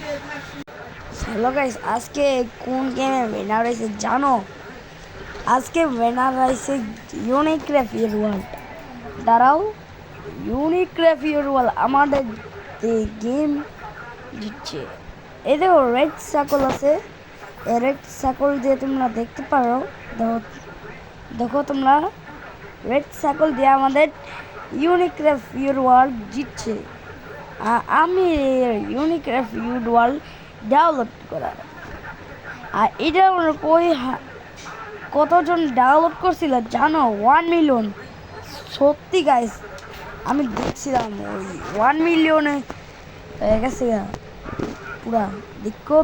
Hello guys, আজকে কোন গেমে উইনার হয়েছে জানো? আজকে উইনার হয়েছে ইউনিক্রাফিয়ার ওয়ার্ল্ড। দাঁড়াও, ইউনিক্রাফিয়ার ওয়ার্ল্ড আমাদের যে গেম জিতছে। এই দেখো রেড সার্কল আছে, এই রেড সার্কল দিয়ে তোমরা দেখতে পারো। দেখো দেখো তোমরা, রেড সার্কল দিয়ে আমাদের ইউনিক্রাফিয়ার ওয়ার্ল্ড জিতছে। আমি ইউনিক্রাফিয়ার ওয়ার্ল্ড ডাউনলোড করা, আর এটা কই কতজন ডাউনলোড করছিল জানো? 1 মিলিয়ন। সত্যি গাইস, আমি দেখছিলাম ওই 1 মিলিয়নে হয়ে গেছে পুরা। দেখো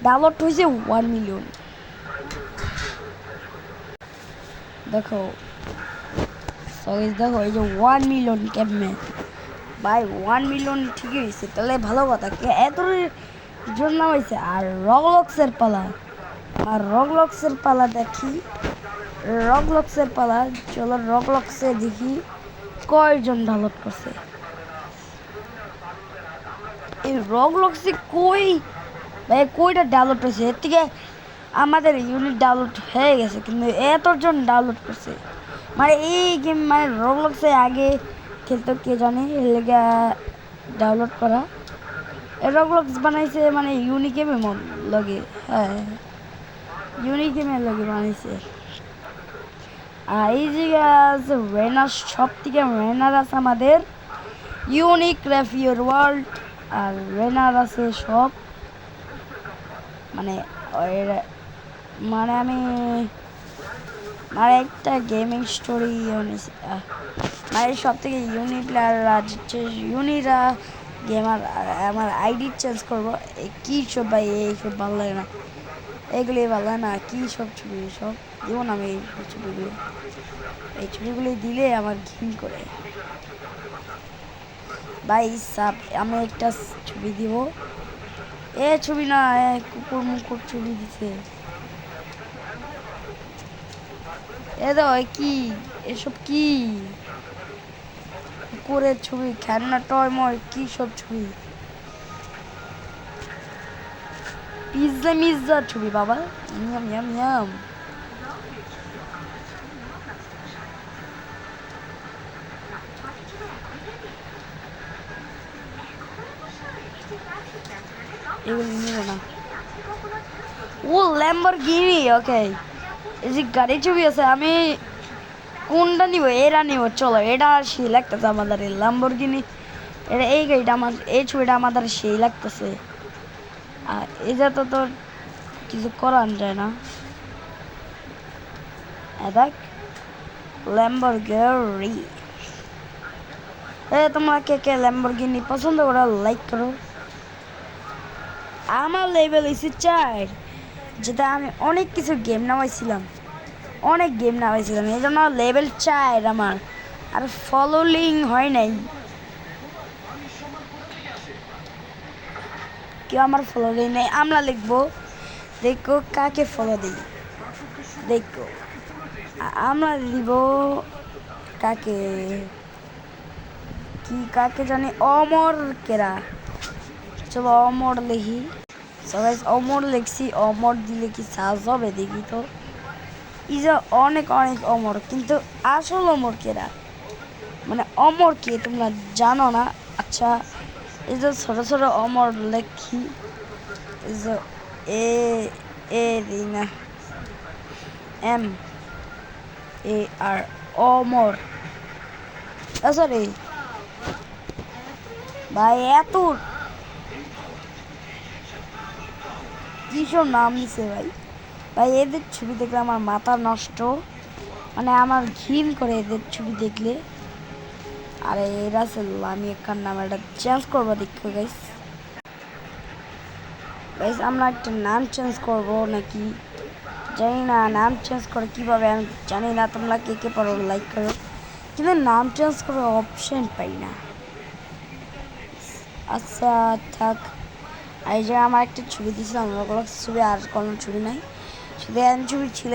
ডাউনলোড হয়েছে 1 মিলিয়ন। দেখো দেখো এই যে 1 মিলিয়ন কেমনে ভাই, 1 মিলিয়ন ঠিকই হয়েছে, তাহলে ভালো কথা। এত জন্য হয়েছে। আর রগলক্সের পালা, দেখি রগলক্সের পালা। চলো রগলক্সে দেখি কয়জন ডাউনলোড করছে। এই রগলক্সে কয়টা ডাউনলোড হয়েছে? এর থেকে আমাদের ইউনিট ডাউনলোড হয়ে গেছে, কিন্তু এতজন ডাউনলোড করছে। মানে এই গেম, মানে রগলক্সে আগে খেলতো কে জানে, লেগে ডাউনলোড করা। রগলক্স বানাইছে মানে ইউনিগেমের লগে, হ্যাঁ ইউনিগেমের লগে বানাইছে। আর এই যে রেনার, সব থেকে রেনার আছে আমাদের ইউনিক্রাফিয়ার ওয়ার্ল্ড। আর রেনার আছে সব, মানে মানে আমি মানে একটা গেমিং স্টোরি, মানে সব থেকে ইউনি প্লেয়াররা জিতছে, ইউনিরা গেমার। আমার আইডি চেঞ্জ করবো। কী সব ভাই, এইসব ভালো লাগে না, এগুলি ভালো লাগে না। কী সব ছবি সব দিব না আমি, এই ছবিগুলি দিলে আমার ঘিন করে ভাই। সাপ আমি একটা ছবি দিব, এ ছবি না, কুকুর মুকুর ছবি দিছে। এ দাও কি, এসব কি কুকুরের ছবি, খেলনা টয়ময় কি সব ছবি, পিজ্জা মিজ্জার ছবি বাবা। Yam yam yam. এগুলো নিব না। ও ল্যাম্বরগিনি, ওকে। এই যে গাড়ির ছবি আছে, আমি কোনটা নিব? এরা নিব, চলো এটা সেই লাগতেছে আমাদের ল্যাম্বরগিনি। এটা এই গাড়িটা আমার, এই ছবিটা আমাদের সেই লাগতেছে। আর এটা তো তোর কিছু করার যায় না। দেখ ল্যাম্বরগিনি। তোমরা কে কে ল্যাম্বরগিনি পছন্দ করো লাইক করো। আমার লেভেল হয়েছে 4, যেটা আমি অনেক কিছু গেম নামাইছিলাম, এই জন্য লেভেল 4 আমার। আর ফলোলিং হয় নাই, কেউ আমার ফলোলিং নেই। আমরা লিখবো, দেখো কাকে ফলো দিই। দেখো আমরা দিব কাকে, কি কাকে জানি, অমর কেরা। চলো অমর লিখি। সবাই অমর লিখছি, অমর দিলে কি সাজ হবে দেখি তো। এই যে অনেক অনেক অমর, কিন্তু আসল অমর কেরা, মানে অমর কে তোমরা জানো না? আচ্ছা, এই যে ছোট ছোট অমর লেখি, এই যে এ এ দিই না, M A R, Amar. Sorry ভাই, এত কিসব নাম নিছে ভাই। ভাই এদের ছবি দেখলে আমার মাথা নষ্ট, মানে আমার ঘিন করে এদের ছবি দেখলে। আরে এরা আমি এখান নাম এটা চেঞ্জ করবো, দেখো গাইস। গাইস আমরা একটা নাম চেঞ্জ করব নাকি জানি না, নাম চেঞ্জ করে কীভাবে আমি জানি না। তোমরা কে কে পারো লাইক করো, কিন্তু নাম চেঞ্জ করার অপশন পাই না। আচ্ছা থাক। আর এই যে আমার একটা ছবি দিয়েছিলাম, ওগুলো ছবি, আর কোনো ছবি নাই, শুধু এমন ছবি ছিল,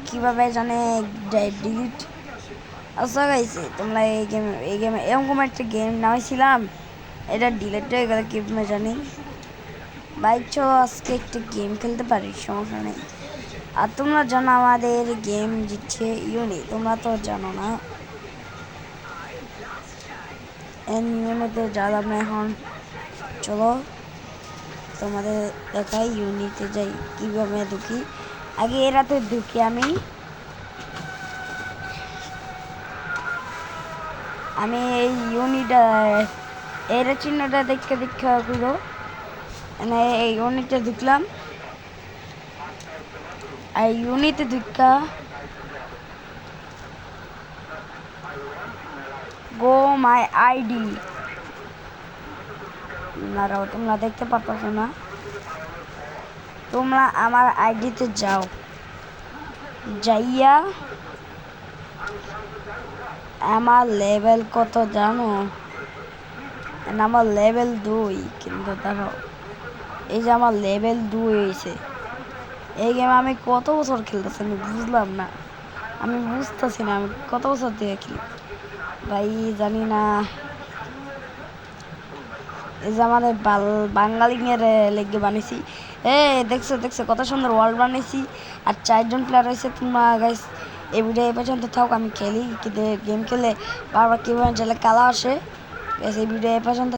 কীভাবে জানে ডিলিট। আচ্ছা গাইছে, তোমরা এই গেমে এরকম একটা গেম নামাইছিলাম, এটা ডিলিট হয়ে গেলে কীভাবে জানি। ভাই চলো আজকে একটু গেম খেলতে পারি, সমস্যা নেই। আর তোমরা জানো আমাদের গেম জিতছে ইউনি, তোমরা তো জানো না। ইউনিতে যালাম না এখন, চলো তোমাদের দেখাই ইউনিতে যাই কীভাবে ঢুকি। আগে এরাতে ঢুকি আমি এই ইউনিটা এর চিহ্নটা দেখে করো। মানে এই ইউনিটে ঢুকলাম, আর ইউনিটে ঢুকা গো মাই আইডি, দাঁড়াও তোমরা দেখতে পাচ্ছ না, তোমরা আমার আইডিতে যাও, যাইয়া আমার লেভেল কত জানো? আমার লেভেল 2, কিন্তু দাঁড়াও এই যে আমার লেভেল 2 হয়েছে। এই গেম আমি কত বছর খেলতেছি আমি বুঝলাম না, আমি বুঝতেছি না আমি কত বছর থেকে খেলি ভাই জানি না। এই যে আমাদের বাঙালিদের লেগে বানিয়েছি। দেখছো দেখছো কত সুন্দর ওয়ার্ল্ড বানিয়েছি, আর 4জন প্লেয়ার হয়েছে। তোমরা গাইস এই ভিডিও এই পর্যন্ত থাক, আমি খেলি কিন্তু গেম খেলে বারবার কীভাবে জেলে কালা আসে। এই ভিডিও এই পর্যন্ত।